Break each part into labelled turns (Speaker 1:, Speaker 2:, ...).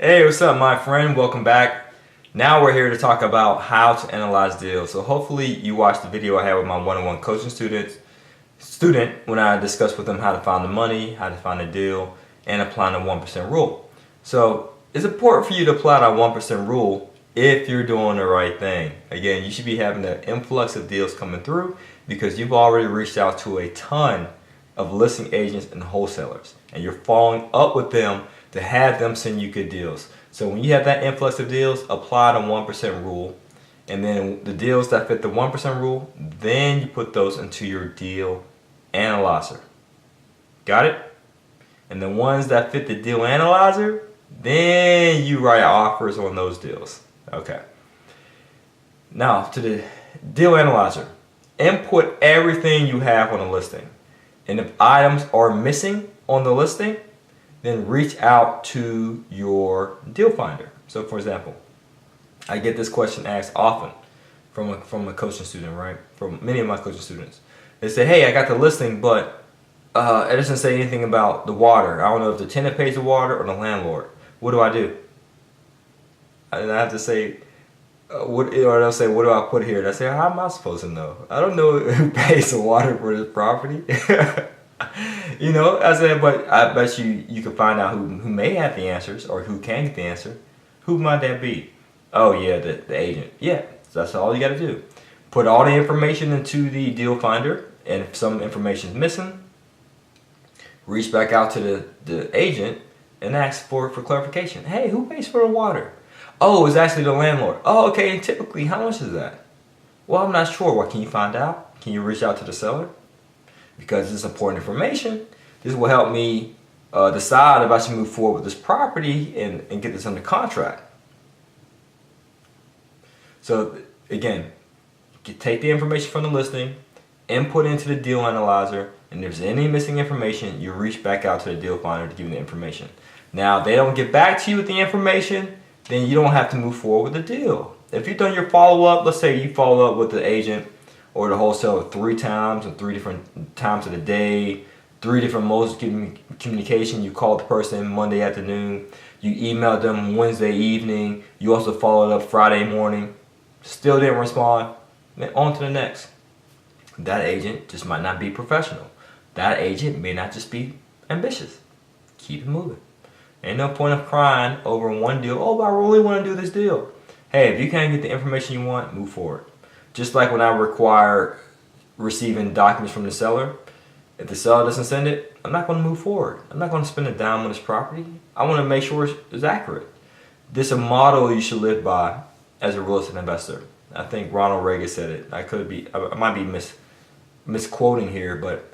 Speaker 1: Hey, what's up, my friend? Welcome back. Now we're here to talk about how to analyze deals. So hopefully you watched the video I had with my one-on-one coaching student when I discussed with them how to find the money, how to find a deal, and applying the 1% rule. So it's important for you to apply that 1% rule if you're doing the right thing. Again, you should be having an influx of deals coming through because you've already reached out to a ton of listing agents and wholesalers, and you're following up with them to have them send you good deals. So when you have that influx of deals, apply the 1% rule, and then the deals that fit the 1% rule, then you put those into your deal analyzer. Got it? And the ones that fit the deal analyzer, then you write offers on those deals. Okay. Now to the deal analyzer. Input everything you have on a listing. And if items are missing on the listing, then reach out to your deal finder. So for example, I get this question asked often from a coaching student, right? From many of my coaching students. They say, hey, I got the listing, but it doesn't say anything about the water. I don't know if the tenant pays the water or the landlord. What do I do? And I have to say, or they'll say, what do I put here? And I say, how am I supposed to know? I don't know who pays the water for this property. I said, but I bet you can find out who may have the answers or who can get the answer. Who might that be? Oh yeah, the agent. Yeah, so that's all you got to do. Put all the information into the deal finder, and if some information is missing, reach back out to the agent and ask for clarification. Hey, who pays for the water? Oh, it's actually the landlord. Oh, okay, and typically how much is that? Well, I'm not sure. What can you find out? Can you reach out to the seller? Because it's important information. This will help me decide if I should move forward with this property and get this under contract. So again, take the information from the listing, input into the deal analyzer, and if there's any missing information, you reach back out to the deal finder to give you the information. Now, if they don't get back to you with the information, then you don't have to move forward with the deal. If you've done your follow-up, let's say you follow up with the agent or the wholesaler 3 times and 3 different times of the day, 3 different modes of communication. You called the person Monday afternoon, you emailed them Wednesday evening, you also followed up Friday morning, still didn't respond, then on to the next. That agent just might not be professional. That agent may not just be ambitious. Keep it moving. Ain't no point of crying over one deal. Oh, but I really want to do this deal. Hey, if you can't get the information you want, move forward. Just like when I require receiving documents from the seller, if the seller doesn't send it, I'm not going to move forward. I'm not going to spend a dime on this property. I want to make sure it's accurate. This is a model you should live by as a real estate investor. I think Ronald Reagan said it. I might be misquoting here, but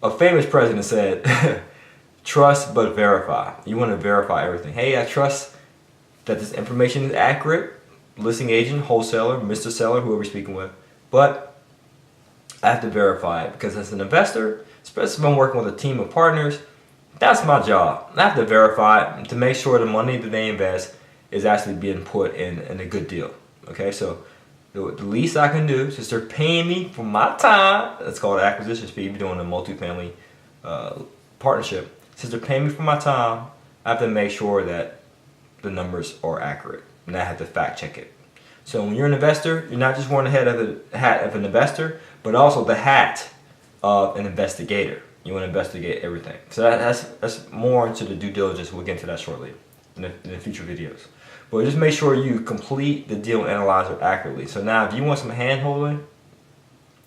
Speaker 1: a famous president said, trust but verify. You want to verify everything. Hey, I trust that this information is accurate. Listing agent, wholesaler, Mr. Seller, whoever you're speaking with. But I have to verify it because as an investor, especially if I'm working with a team of partners, that's my job. I have to verify it to make sure the money that they invest is actually being put in a good deal. Okay, so the least I can do, since they're paying me for my time, that's called an acquisition fee if you're doing a multifamily partnership. Since they're paying me for my time, I have to make sure that the numbers are accurate. And I have to fact check it. So when you're an investor, you're not just wearing the hat of an investor, but also the hat of an investigator. You want to investigate everything. So that's more into the due diligence. We'll get into that shortly in the future videos. But just make sure you complete the deal analyzer accurately. So now if you want some hand holding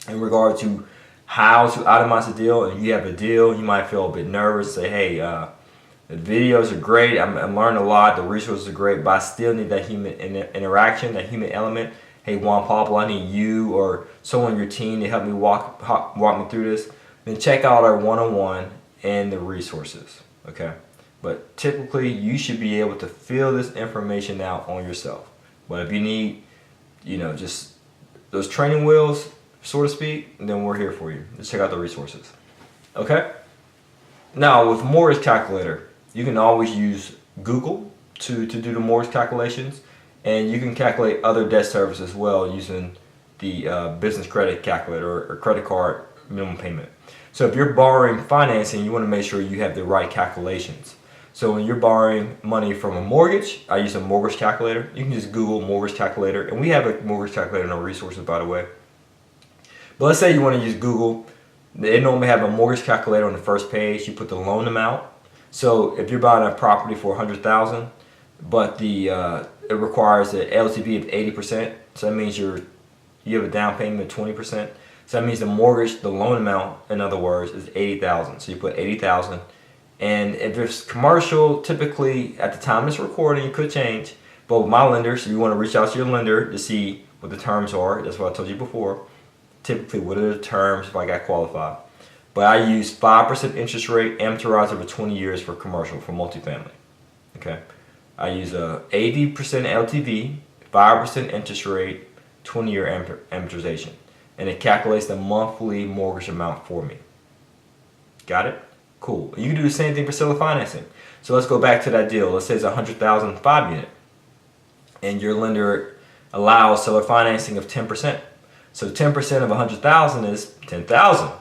Speaker 1: in regard to how to itemize a deal, and you have a deal, you might feel a bit nervous, say, hey, the videos are great, I'm learning a lot, the resources are great, but I still need that human interaction, that human element. Hey, Juan Pablo, I need you or someone on your team to help me walk me through this. Then check out our one-on-one and the resources, okay? But typically, you should be able to fill this information out on yourself. But if you need, just those training wheels, so to speak, then we're here for you. Just check out the resources, okay? Now, with mortgage calculator, you can always use Google to do the mortgage calculations, and you can calculate other debt service as well using the business credit calculator or credit card minimum payment. So if you're borrowing financing, you want to make sure you have the right calculations. So when you're borrowing money from a mortgage, I use a mortgage calculator. You can just Google mortgage calculator, and we have a mortgage calculator in our resources, by the way. But let's say you want to use Google. They normally have a mortgage calculator on the first page. You put the loan amount. So if you're buying a property for $100,000, but it requires an LTV of 80%, so that means you have a down payment of 20%. So that means the mortgage, the loan amount, in other words, is $80,000. So you put $80,000. And if it's commercial, typically at the time it's recording, it could change. But with my lender, so you want to reach out to your lender to see what the terms are. That's what I told you before. Typically, what are the terms if I got qualified? But I use 5% interest rate amortized over 20 years for commercial, for multifamily. Okay. I use a 80% LTV, 5% interest rate, 20-year amortization. And it calculates the monthly mortgage amount for me. Got it? Cool. You can do the same thing for seller financing. So let's go back to that deal. Let's say it's a $100,000 5-unit. And your lender allows seller financing of 10%. So 10% of $100,000 is $10,000.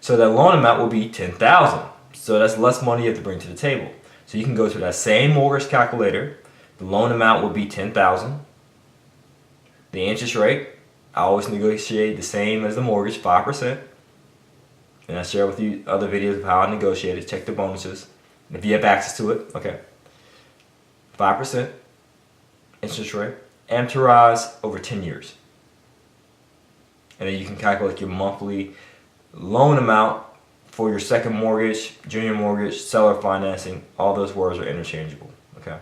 Speaker 1: So that loan amount will be $10,000. So that's less money you have to bring to the table. So you can go to that same mortgage calculator. The loan amount will be $10,000. The interest rate, I always negotiate the same as the mortgage, 5%. And I share with you other videos of how I negotiate it. Check the bonuses if you have access to it. Okay. 5% interest rate, amortized over 10 years. And then you can calculate your monthly loan amount for your second mortgage, junior mortgage, seller financing. All those words are interchangeable. Okay.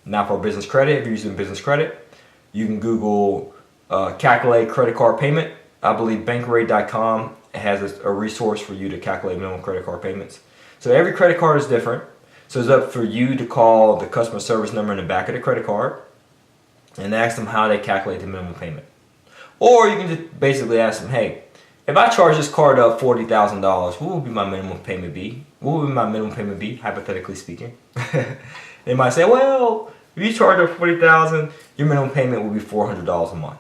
Speaker 1: Now for business credit, if you're using business credit, you can Google calculate credit card payment. I believe Bankrate.com has a resource for you to calculate minimum credit card payments. So every credit card is different. So it's up for you to call the customer service number in the back of the credit card and ask them how they calculate the minimum payment. Or you can just basically ask them, hey, if I charge this card up $40,000, what would be my minimum payment be? What would my minimum payment be, hypothetically speaking? They might say, well, if you charge up $40,000, your minimum payment will be $400 a month.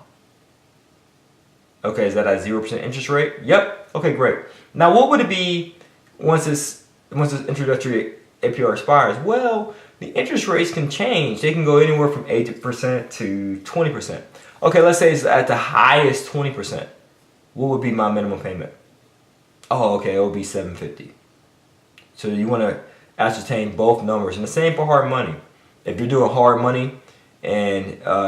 Speaker 1: Okay, is that at 0% interest rate? Yep. Okay, great. Now, what would it be once this introductory APR expires? Well, the interest rates can change. They can go anywhere from 8% to 20%. Okay, let's say it's at the highest 20%. What would be my minimum payment? Oh, okay, it will be $750. So you want to ascertain both numbers. And the same for hard money. If you're doing hard money and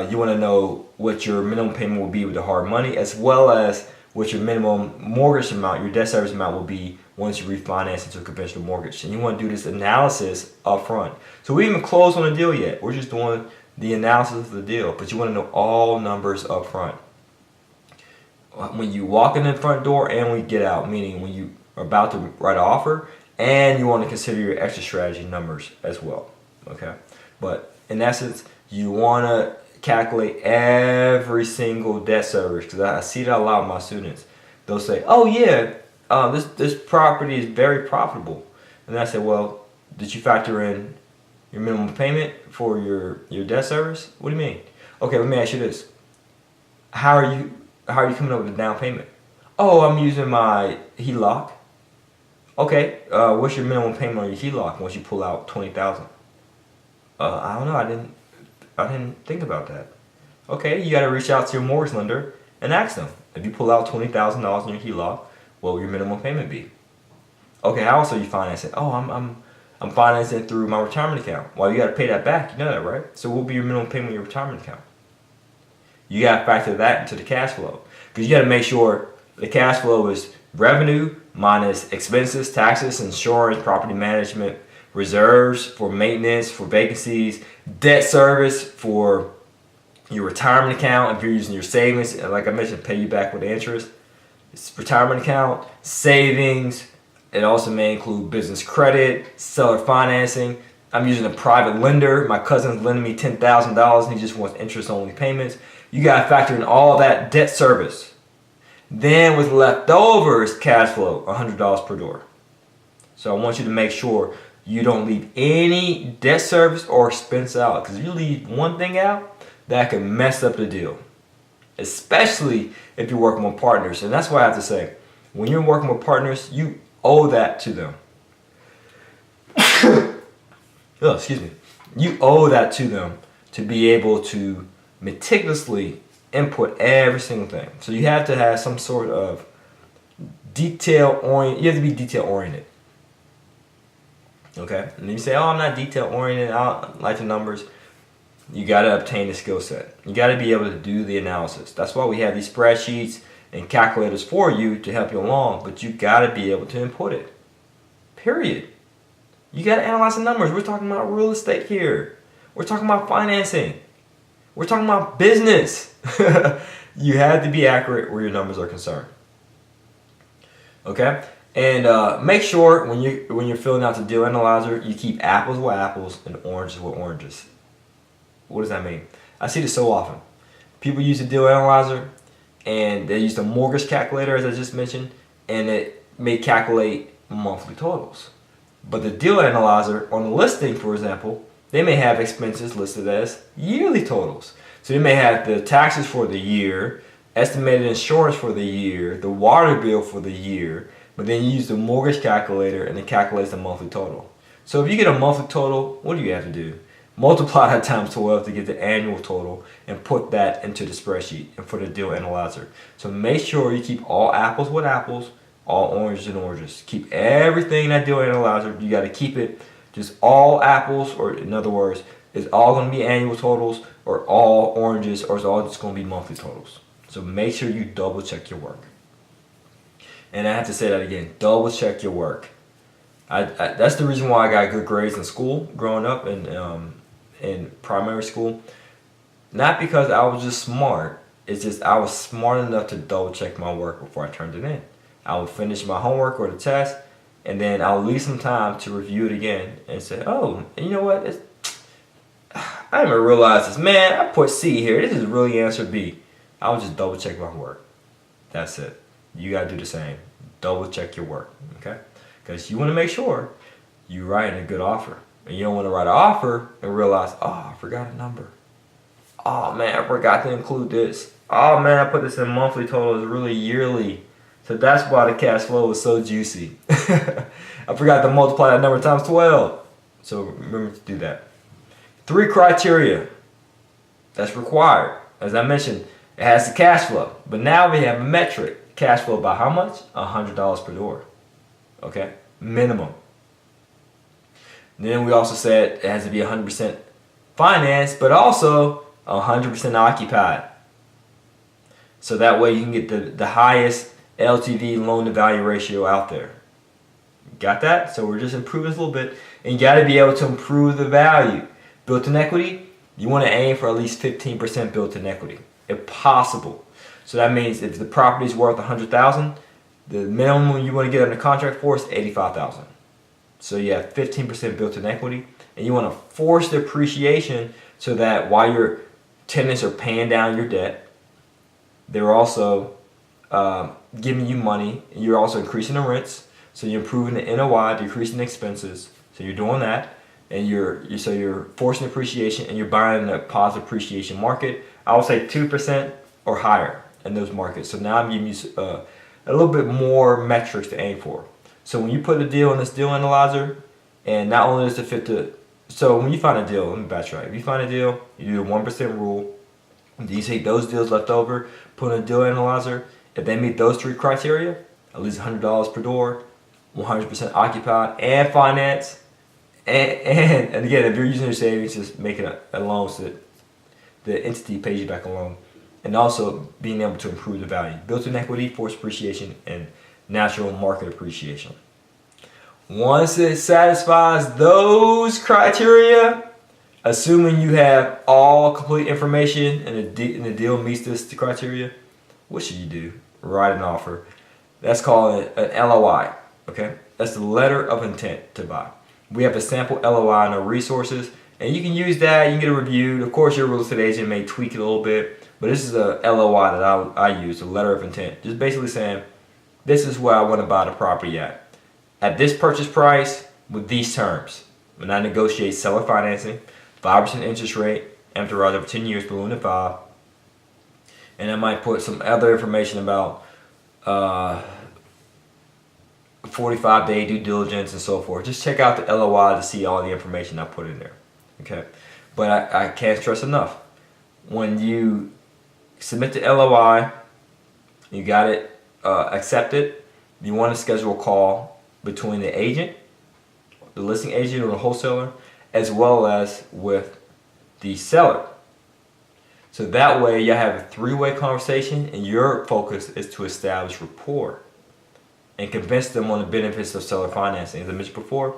Speaker 1: you want to know what your minimum payment will be with the hard money, as well as what your minimum mortgage amount, your debt service amount will be once you refinance into a conventional mortgage. And you want to do this analysis up front. So we haven't closed on the deal yet. We're just doing the analysis of the deal. But you want to know all numbers up front. When you walk in the front door and when you get out, meaning when you are about to write an offer, and you want to consider your exit strategy numbers as well. Okay? But in essence, you want to calculate every single debt service, because I see that a lot with my students. They'll say, oh yeah, this property is very profitable. And I say, well, did you factor in your minimum payment for your debt service? What do you mean? Okay, let me ask you this. How are you coming up with a down payment? Oh, I'm using my HELOC. Okay, what's your minimum payment on your HELOC once you pull out $20,000? I don't know. I didn't think about that. Okay, you got to reach out to your mortgage lender and ask them. If you pull out $20,000 in your HELOC, what will your minimum payment be? Okay, how else are you financing? Oh, I'm financing through my retirement account. Well, you got to pay that back. You know that, right? So what will be your minimum payment on your retirement account? You got to factor that into the cash flow, because you got to make sure the cash flow is revenue minus expenses, taxes, insurance, property management, reserves for maintenance, for vacancies, debt service for your retirement account if you're using your savings, and like I mentioned, pay you back with interest. It's retirement account, savings. It also may include business credit, seller financing. I'm using a private lender. My cousin's lending me $10,000 and he just wants interest-only payments. You got to factor in all that debt service. Then with leftovers cash flow, $100 per door. So I want you to make sure you don't leave any debt service or expense out, because if you leave one thing out, that can mess up the deal. Especially if you're working with partners. And that's what I have to say. When you're working with partners, you owe that to them. Oh, excuse me. You owe that to them to be able to meticulously input every single thing. So you have to have some sort of detail orient. You have to be detail oriented. Okay, and you say, "Oh, I'm not detail oriented. I don't like the numbers." You got to obtain the skill set. You got to be able to do the analysis. That's why we have these spreadsheets and calculators for you to help you along. But you got to be able to input it. Period. You got to analyze the numbers. We're talking about real estate here. We're talking about financing. We're talking about business. You have to be accurate where your numbers are concerned. Okay? And make sure when you're filling out the deal analyzer, you keep apples with apples and oranges with oranges. What does that mean? I see this so often. People use the deal analyzer and they use the mortgage calculator, as I just mentioned, and it may calculate monthly totals. But the deal analyzer on the listing, for example, they may have expenses listed as yearly totals. So they may have the taxes for the year, estimated insurance for the year, the water bill for the year, but then you use the mortgage calculator and it calculates the monthly total. So if you get a monthly total, what do you have to do? Multiply that times 12 to get the annual total and put that into the spreadsheet and for the deal analyzer. So make sure you keep all apples with apples, all oranges and oranges. Keep everything in that deal analyzer. You got to keep it just all apples, or in other words, it's all going to be annual totals or all oranges, or it's all just going to be monthly totals. So make sure you double check your work. And I have to say that again, double check your work. That's the reason why I got good grades in school growing up in primary school. Not because I was just smart, it's just I was smart enough to double check my work before I turned it in. I would finish my homework or the test, and then I'll leave some time to review it again and say, oh, you know what? I didn't even realize this. Man, I put C here. This is really answer B. I would just double check my work. That's it. You got to do the same. Double check your work, okay? Because you want to make sure you're writing a good offer. And you don't want to write an offer and realize, oh, I forgot a number. Oh, man, I forgot to include this. Oh, man, I put this in monthly total. It's really yearly. So that's why the cash flow was so juicy. I forgot to multiply that number times 12. So remember to do that. 3 criteria that's required. As I mentioned, it has the cash flow. But now we have a metric. Cash flow by how much? $100 per door. Okay? Minimum. Then we also said it has to be 100% financed, but also 100% occupied. So that way you can get the highest LTV loan to value ratio out there. Got that? So we're just improving this a little bit. And you got to be able to improve the value. Built-in equity, you want to aim for at least 15% built-in equity, if possible. So that means if the property is worth $100,000, the minimum you want to get under contract for is $85,000. So you have 15% built-in equity, and you want to force the appreciation so that while your tenants are paying down your debt, they're also giving you money, and you're also increasing the rents. So you're improving the NOI, decreasing the expenses. So you're doing that, and you're forcing appreciation, and you're buying in a positive appreciation market. I would say 2% or higher in those markets. So now I'm giving you a little bit more metrics to aim for. So when you put a deal in this deal analyzer, and not only does it fit the, so when you find a deal, let me backtrack. If you find a deal, you do the 1% rule. You take those deals left over, put in a deal analyzer. If they meet those 3 criteria, at least $100 per door, 100% occupied and finance, and again, if you're using your savings, just making a loan so that the entity pays you back a loan, and also being able to improve the value. Built-in equity, forced appreciation, and natural market appreciation. Once it satisfies those criteria, assuming you have all complete information and the deal meets this criteria, what should you do? Write an offer. That's called an LOI. Okay, that's the letter of intent to buy. We have a sample LOI in our resources, and you can use that. You can get it reviewed. Of course, your real estate agent may tweak it a little bit, but this is a LOI that I use, a letter of intent. Just basically saying, this is where I want to buy the property at this purchase price with these terms. When I negotiate seller financing, 5% interest rate, amortized over 10 years, balloon to 5. And I might put some other information about 45-day due diligence and so forth. Just check out the LOI to see all the information I put in there. Okay, but I can't stress enough. When you submit the LOI, you got it accepted. You want to schedule a call between the agent, the listing agent or the wholesaler, as well as with the seller. So that way you have a three-way conversation, and your focus is to establish rapport and convince them on the benefits of seller financing. As I mentioned before,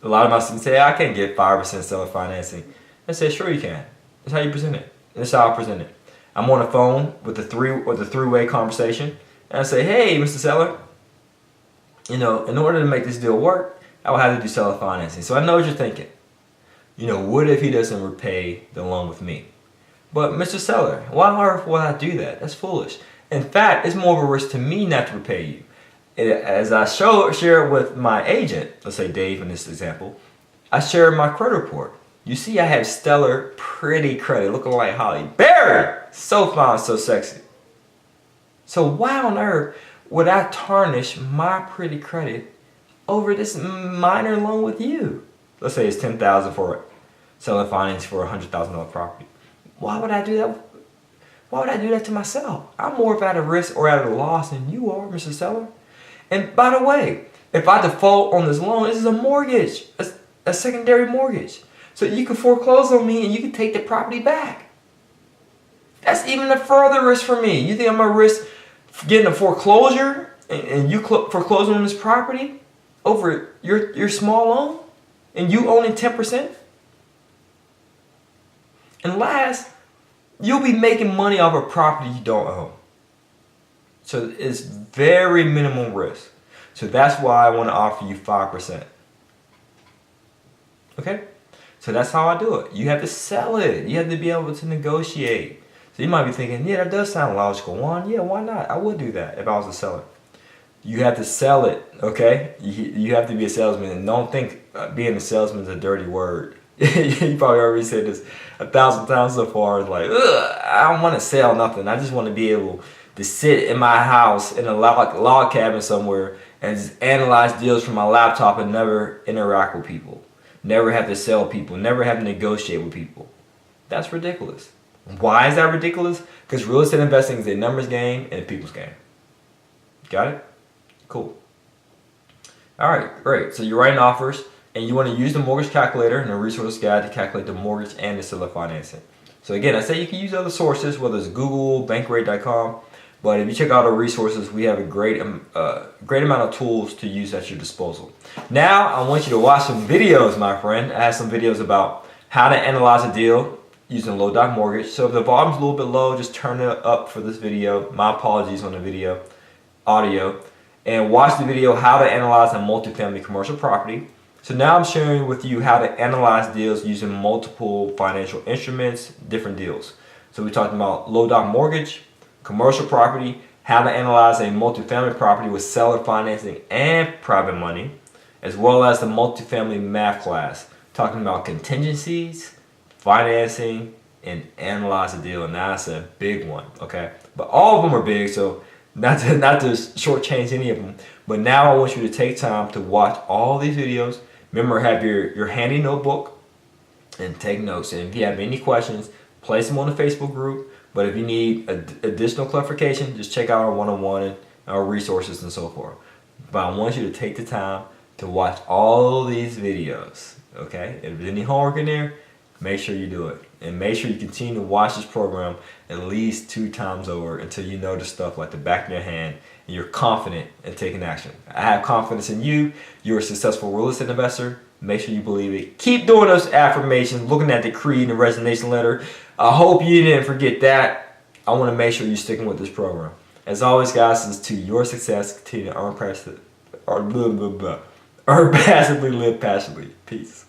Speaker 1: a lot of my students say, I can't get 5% seller financing. I say, sure you can. That's how you present it. That's how I present it. I'm on the phone with the three-way conversation, and I say, hey, Mr. Seller, in order to make this deal work, I will have to do seller financing. So I know what you're thinking. What if he doesn't repay the loan with me? But Mr. Seller, why on earth would I do that? That's foolish. In fact, it's more of a risk to me not to repay you. As I share it with my agent, let's say Dave in this example, I share my credit report. You see I have stellar, pretty credit, looking like Holly Berry. So fine, so sexy. So why on earth would I tarnish my pretty credit over this minor loan with you? Let's say it's $10,000 for seller finance for a $100,000 property. Why would I do that? Why would I do that to myself? I'm more at a risk or at a loss than you are, Mr. Seller. And by the way, if I default on this loan, this is a mortgage, a secondary mortgage. So you can foreclose on me and you can take the property back. That's even a further risk for me. You think I'm going to risk getting a foreclosure and you foreclosing on this property over your small loan and you owning 10%? And last, you'll be making money off a property you don't own. So it's very minimum risk. So that's why I want to offer you 5%. Okay? So that's how I do it. You have to sell it. You have to be able to negotiate. So you might be thinking, yeah, that does sound logical. Juan, yeah, why not? I would do that if I was a seller. You have to sell it, okay? You have to be a salesman. And don't think being a salesman is a dirty word. You probably already said this 1,000 times so far. It's like, I don't want to sell nothing. I just want to be able to sit in my house in a log cabin somewhere and just analyze deals from my laptop and never interact with people. Never have to sell people. Never have to negotiate with people. That's ridiculous. Why is that ridiculous? Because real estate investing is a numbers game and a people's game. Got it? Cool. All right, great. So you're writing offers and you want to use the mortgage calculator and the resource guide to calculate the mortgage and the seller financing. So again, I say you can use other sources, whether it's Google, Bankrate.com. But if you check out our resources, we have a great amount of tools to use at your disposal. Now, I want you to watch some videos, my friend. I have some videos about how to analyze a deal using Low Doc Mortgage. So if the volume's a little bit low, just turn it up for this video. My apologies on the video, audio. And watch the video, how to analyze a multifamily commercial property. So now I'm sharing with you how to analyze deals using multiple financial instruments, different deals. So we're talking about Low Doc Mortgage, commercial property, how to analyze a multifamily property with seller financing and private money, as well as the multifamily math class, talking about contingencies, financing, and analyze the deal. And that's a big one, okay? But all of them are big, so not to shortchange any of them. But now I want you to take time to watch all these videos. Remember, have your handy notebook and take notes. And if you have any questions, place them on the Facebook group. But if you need additional clarification, just check out our one-on-one and our resources and so forth. But I want you to take the time to watch all these videos, okay? If there's any homework in there, make sure you do it. And make sure you continue to watch this program at least 2 times over until you know the stuff like the back of your hand and you're confident in taking action. I have confidence in you. You're a successful real estate investor. Make sure you believe it. Keep doing those affirmations, looking at the creed and resignation letter. I hope you didn't forget that. I want to make sure you're sticking with this program. As always, guys, this is to your success. Continue to earn passively, live passionately. Peace.